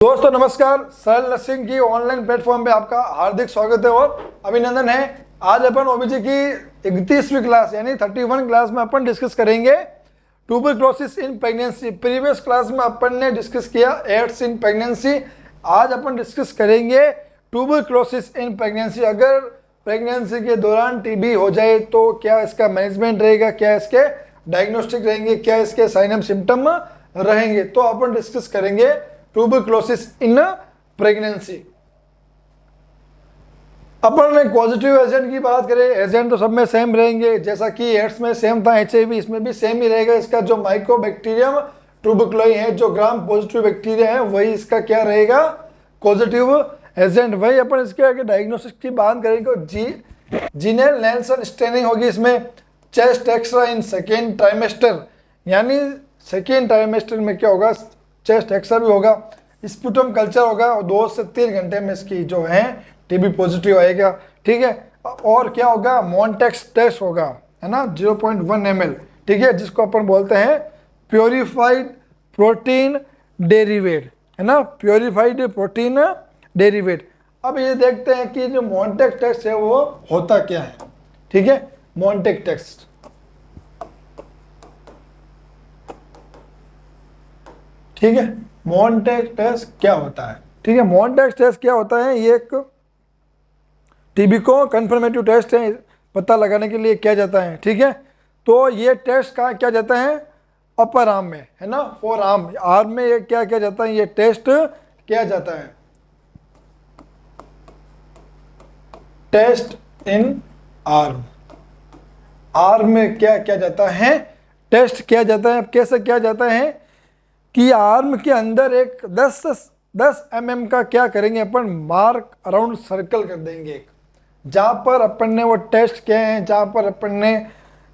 दोस्तों नमस्कार। सरल नर्सिंग की ऑनलाइन प्लेटफॉर्म पे आपका हार्दिक स्वागत है और अभिनंदन है। आज अपन ओबीजी की 31वीं क्लास यानी 31 क्लास में अपन डिस्कस करेंगे tuberculosis in pregnancy. Previous class में अपन ने डिस्कस किया एड्स इन प्रेगनेंसी। आज अपन डिस्कस करेंगे ट्यूबरक्लोसिस इन प्रेगनेंसी। अगर प्रेगनेंसी के दौरान टीबी हो जाए तो क्या इसका मैनेजमेंट रहेगा, क्या इसके डायग्नोस्टिक रहेंगे, क्या इसके साइन एंड सिम्टम रहेंगे, तो अपन डिस्कस करेंगे ट्यूबरक्लोसिस इन प्रेगनेंसी। अपन ने पॉजिटिव एजेंट की बात करें, एजेंट तो सब में सेम रहेंगे, जैसा कि एड्स में सेम था एचआईवी, इसमें भी सेम ही रहेगा। इसका जो माइकोबैक्टीरियम ट्यूबरक्लोई है, जो ग्राम पॉजिटिव बैक्टीरिया है, वही इसका क्या रहेगा, पॉजिटिव एजेंट। वही अपन इसके आगे डायग्नोसिस की बात करेंगे। जीनेल नेल्सन स्टेनिंग होगी इसमें। Chest x-ray in second trimester, यानी सेकेंड ट्राइमेस्टर में क्या होगा, चेस्ट एक्सरा भी होगा, स्पुटम कल्चर होगा और 2 से 3 घंटे में इसकी जो है टीबी पॉजिटिव आएगा। ठीक है, और क्या होगा, मॉन्टेक्स टेस्ट होगा, है ना, 0.1 ml। ठीक है, जिसको अपन बोलते हैं प्योरीफाइड प्रोटीन डेरिवेट, है ना, प्योरीफाइड प्रोटीन डेरिवेट। अब ये देखते हैं कि जो मॉन्टेक्स टेस्ट है वो होता क्या है। ठीक है, मॉन्टेक्स टेस्ट, ठीक है, मॉन्टेक्स टेस्ट क्या होता है। ठीक है, मॉन्टेक्स टेस्ट क्या होता है, ये एक टीबी को कंफर्मेटिव टेस्ट है, पता लगाने के लिए किया जाता है। ठीक है, तो ये टेस्ट कहाँ किया जाता है, अपर आर्म में, है ना, फोर आर्म में ये क्या किया जाता है, ये टेस्ट किया जाता है। टेस्ट इन आर्म, आर्म में क्या किया जाता है, टेस्ट किया जाता है। कैसे किया जाता है कि आर्म के अंदर एक 10 mm का क्या करेंगे अपन, मार्क अराउंड सर्कल कर देंगे, जहाँ पर अपन ने वो टेस्ट किए हैं, जहाँ पर अपन ने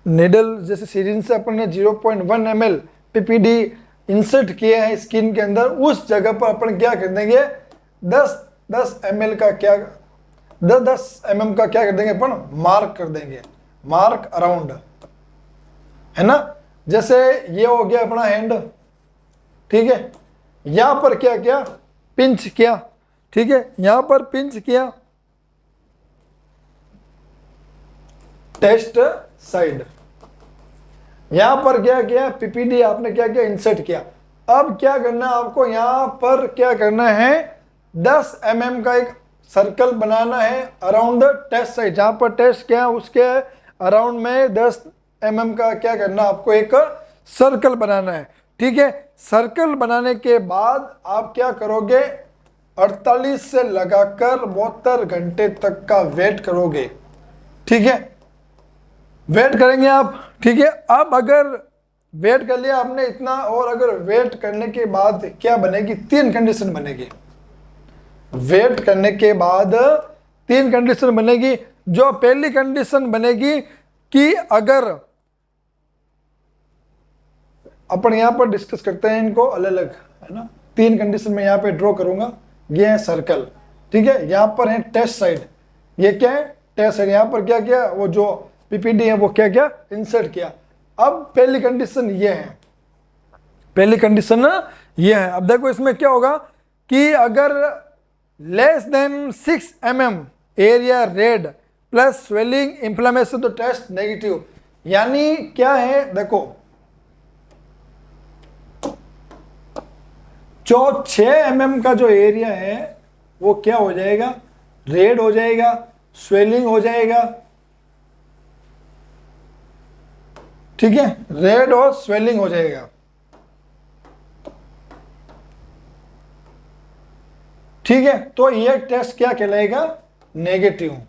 निडल जैसे सीरिंज से अपन ने 0.1 ml पीपीडी इंसर्ट किए हैं स्किन के अंदर, उस जगह पर अपन क्या कर देंगे, 10 ml का क्या 10 mm का क्या कर देंगे अपन, मार्क कर देंगे, मार्क अराउंड, है ना। जैसे ये हो गया अपना हैंड, ठीक है, यहां पर क्या किया, पिंच किया। ठीक है, यहां पर पिंच किया, टेस्ट साइड, यहां पर क्या किया, पीपीडी आपने क्या किया, इंसर्ट किया। अब क्या करना है आपको, यहां पर क्या करना है, 10 mm का एक सर्कल बनाना है अराउंड द टेस्ट साइड, जहां पर टेस्ट किया उसके अराउंड में 10 mm का क्या करना, आपको एक सर्कल बनाना है। ठीक है, सर्कल बनाने के बाद आप क्या करोगे, 48 से लगाकर 72 घंटे तक का वेट करोगे। ठीक है, वेट करेंगे आप। ठीक है, अब अगर वेट कर लिया आपने इतना, और अगर वेट करने के बाद क्या बनेगी, 3 कंडीशन बनेगी। वेट करने के बाद 3 कंडीशन बनेगी। जो पहली कंडीशन बनेगी कि अगर अपन यहाँ पर डिस्कस करते हैं इनको अलग अलग, है ना, 3 कंडीशन में यहाँ पे ड्रॉ करूंगा। ये है सर्कल, ठीक है, यहाँ पर है टेस्ट साइड, ये क्या है, टेस्ट साइड, यहाँ पर क्या किया, वो जो पीपीडी है वो क्या किया, इंसर्ट किया। अब पहली कंडीशन ये है, पहली कंडीशन ये है। अब देखो इसमें क्या होगा कि अगर less than 6 mm area red plus swelling inflammation तो टेस्ट नेगेटिव। यानी क्या है, देखो जो 6 mm का जो एरिया है वो क्या हो जाएगा, रेड हो जाएगा, स्वेलिंग हो जाएगा। ठीक है, रेड और स्वेलिंग हो जाएगा। ठीक है, तो ये टेस्ट क्या कहलाएगा, नेगेटिव।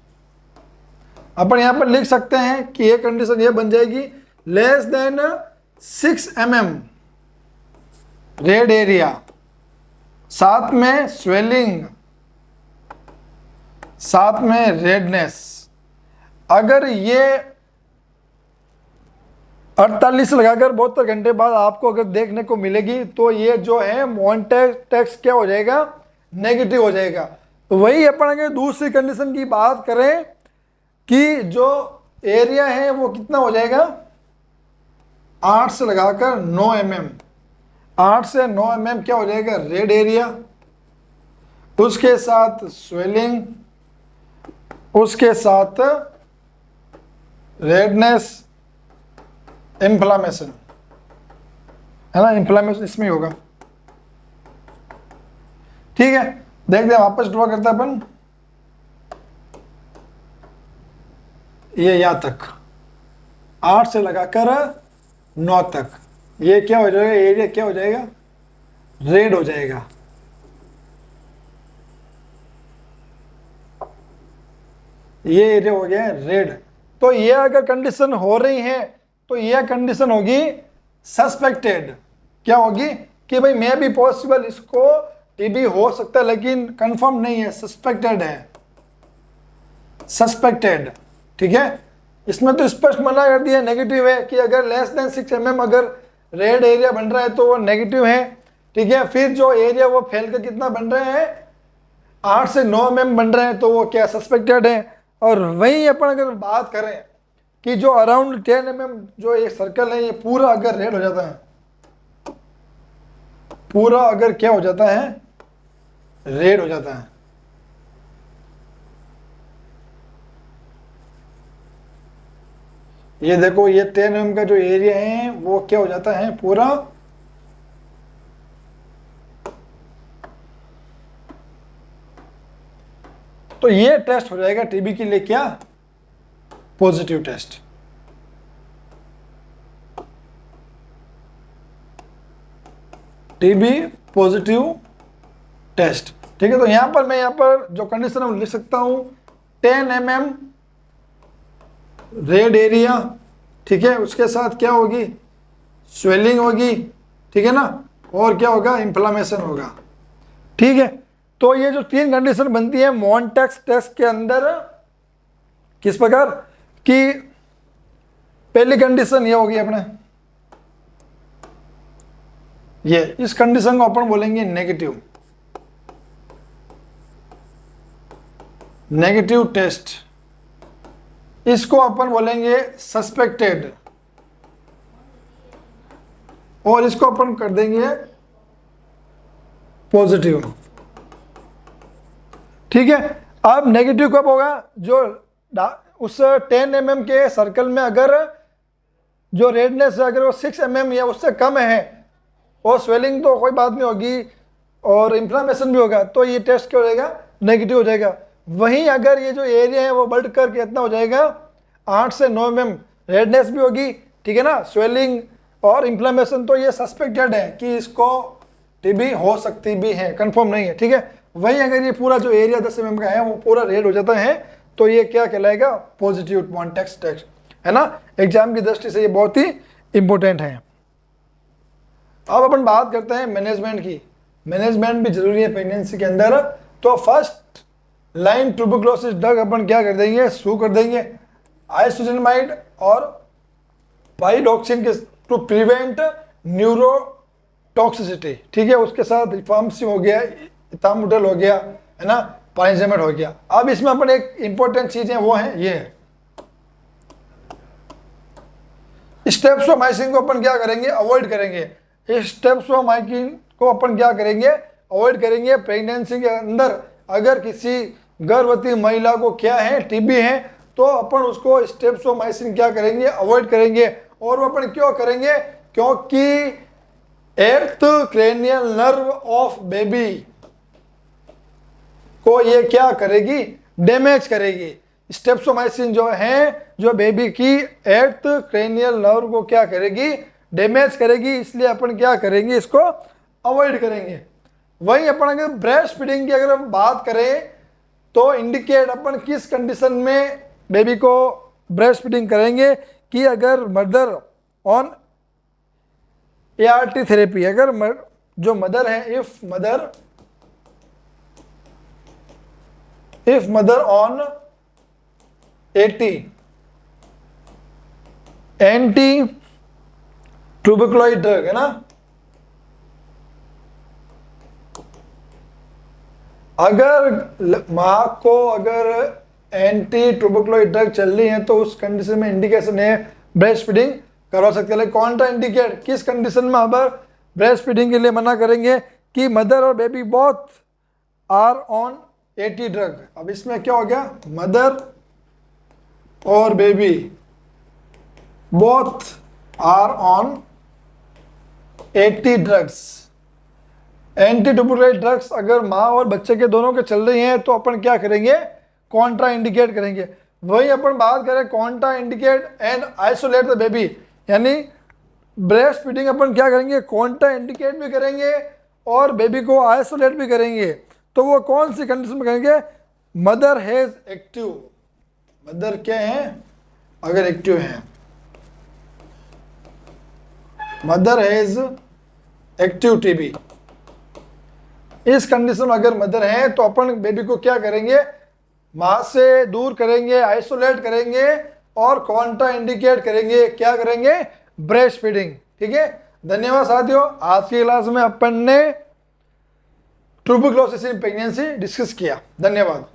अपन यहां पर लिख सकते हैं कि ये कंडीशन ये बन जाएगी, less than 6 mm red area, साथ में स्वेलिंग, साथ में रेडनेस। अगर ये 48 लगाकर 72 घंटे बाद आपको अगर देखने को मिलेगी तो ये जो है मॉन्टेक्स टेस्ट क्या हो जाएगा, नेगेटिव हो जाएगा। तो वही अपन अगर दूसरी कंडीशन की बात करें कि जो एरिया है वो कितना हो जाएगा, 8 से लगाकर 9 mm, 8 से 9 mm क्या हो जाएगा, रेड एरिया, उसके साथ स्वेलिंग, उसके साथ रेडनेस, इन्फ्लामेशन, है ना, इन्फ्लामेशन इसमें होगा। ठीक है, देखते हैं वापस ड्रॉ करते हैं अपन। ये यहां तक 8 से लगाकर 9 तक, ये क्या हो जाएगा, एरिया क्या हो जाएगा, रेड हो जाएगा। ये एरिया हो गया है रेड। तो ये अगर कंडीशन हो रही है तो ये कंडीशन होगी सस्पेक्टेड। क्या होगी कि भाई मैं भी पॉसिबल इसको टीबी हो सकता है लेकिन कंफर्म नहीं है, सस्पेक्टेड है, सस्पेक्टेड। ठीक है, इसमें तो स्पष्ट मना कर दिया नेगेटिव है कि अगर लेस देन 6 mm अगर रेड एरिया बन रहा है तो वो नेगेटिव है। ठीक है, फिर जो एरिया वो फैल कर कितना बन रहे हैं, 8 से 9 mm बन रहे हैं तो वो क्या सस्पेक्टेड है। और वहीं अपन अगर बात करें कि जो अराउंड 10 mm जो एक सर्कल है ये पूरा अगर रेड हो जाता है, पूरा अगर क्या हो जाता है, रेड हो जाता है, ये देखो ये 10 mm का जो एरिया है वो क्या हो जाता है पूरा तो ये टेस्ट हो जाएगा टीबी के लिए क्या, positive test. TB positive test. ठीक है, तो यहां पर मैं यहां पर जो कंडीशन है लिख सकता हूं 10 mm रेड एरिया। ठीक है, उसके साथ क्या होगी, स्वेलिंग होगी। ठीक है ना, और क्या होगा, इन्फ्लामेशन होगा। ठीक है, तो ये जो 3 कंडीशन बनती है मॉन्टेक्स टेस्ट के अंदर, किस प्रकार कि पहली कंडीशन ये होगी अपने, ये इस कंडीशन को अपन बोलेंगे नेगेटिव, नेगेटिव टेस्ट। इसको अपन बोलेंगे सस्पेक्टेड और इसको अपन कर देंगे पॉजिटिव। ठीक है, अब नेगेटिव कब होगा, जो उस 10 mm के सर्कल में अगर जो रेडनेस है अगर वो 6 mm या उससे कम है और स्वेलिंग तो कोई बात नहीं होगी और इन्फ्लामेशन भी होगा तो ये टेस्ट क्या हो जाएगा, नेगेटिव हो जाएगा। वहीं अगर ये जो एरिया है वो बढ़ कर कितना हो जाएगा, 8 से 9 mm रेडनेस भी होगी। ठीक है ना, स्वेलिंग और इन्फ्लामेशन, तो ये सस्पेक्टेड है कि इसको टीबी हो सकती भी है, कंफर्म नहीं है। ठीक है, वहीं अगर ये पूरा जो एरिया 10 mm का है वो पूरा रेड हो जाता है तो ये क्या कहलाएगा, पॉजिटिव मॉन्टेक्स टेस्ट, है ना। एग्जाम की दृष्टि से ये बहुत ही इंपॉर्टेंट है। अब अपन बात करते हैं मैनेजमेंट की। मैनेजमेंट भी जरूरी है प्रेगनेंसी के अंदर। तो फर्स्ट लाइन ट्यूबरकुलोसिस ड्रग अपन क्या कर देंगे, शुरू कर देंगे आइसोसिनामाइड और पाइरोक्सिन के टू प्रिवेंट न्यूरोटॉक्सिसिटी। ठीक है, उसके साथ रिफार्मसिन हो गया, इथामुटल हो गया, है ना, पाइजेमेट हो गया। अब इसमें अपन एक इंपॉर्टेंट चीज है वो है ये स्टेप्सोमाइसिन को अपन क्या करेंगे, अवॉइड करेंगे। इस स्टेप्सोमाइसिन को अपन क्या करेंगे, अवॉइड करेंगे। प्रेगनेंसी के अंदर अगर किसी गर्भवती महिला को क्या है, टीबी है, तो अपन उसको स्टेप्सोमाइसिन क्या करेंगे, अवॉइड करेंगे। और वो अपन क्यों करेंगे, क्योंकि eighth cranial nerve of baby को ये क्या करेगी, डैमेज करेगी। स्टेप्सोमाइसिन जो है जो बेबी की एर्थ क्रेनियल नर्व को क्या करेगी, डैमेज करेगी, इसलिए अपन क्या करेंगे, इसको अवॉइड करेंगे। वहीं अपन अगर ब्रेस्ट फीडिंग की अगर हम बात करें तो इंडिकेट अपन किस कंडीशन में बेबी को ब्रेस्ट फीडिंग करेंगे कि अगर मदर ऑन ART थेरेपी, अगर जो मदर है, if mother on AT anti tuberculosis drug, है ना, अगर माँ को अगर एंटी ट्यूबरकुलोसिस ड्रग चल रही है तो उस कंडीशन में इंडिकेशन है ब्रेस्ट फीडिंग करवा सकते हैं। कॉन्ट्रा इंडिकेट किस कंडीशन में अब ब्रेस्ट फीडिंग के लिए मना करेंगे कि मदर और बेबी बहुत आर ऑन एटी ड्रग। अब इसमें क्या हो गया, मदर और baby both are on 80 drugs. Anti tuberculosis drugs अगर माँ और बच्चे के दोनों के चल रही हैं तो अपन क्या करेंगे, कॉन्ट्रा इंडिकेट करेंगे। वही अपन बात करें Contra indicate and isolate the baby, यानी ब्रेस्ट फीडिंग अपन क्या करेंगे, कॉन्ट्रा इंडिकेट भी करेंगे और बेबी को आइसोलेट भी करेंगे। तो वो कौन सी कंडीशन में करेंगे, मदर हैज एक्टिव, मदर क्या है अगर एक्टिव है, मदर हैज एक्टिव टीबी। इस कंडीशन में अगर मदर है तो अपन बेबी को क्या करेंगे, मां से दूर करेंगे, आइसोलेट करेंगे और कॉन्ट्रा इंडिकेट करेंगे, क्या करेंगे, ब्रेस्ट फीडिंग। ठीक है, धन्यवाद साथियों। आज की क्लास में अपन ने ट्यूबरकुलोसिस इन प्रेगनेंसी डिस्कस किया। धन्यवाद।